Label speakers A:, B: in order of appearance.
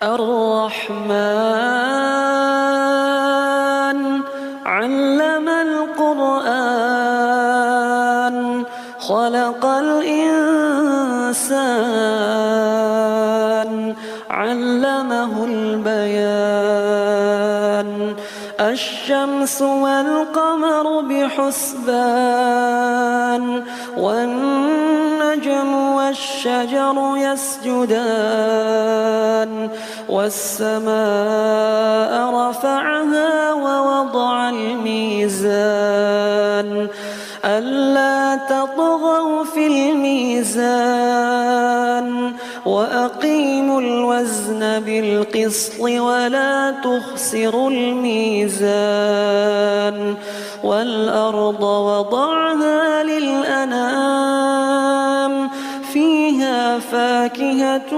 A: الرحمن علم القرآن خلق الإنسان علمه البيان الشمس والقمر بحسبان والنجم والشجر يسجدان والسماء رفعها ووضع الميزان ألا تطغوا في الميزان وأقيموا الوزن بالقسط ولا تخسروا الميزان والأرض وضعها للأنام فيها فاكهة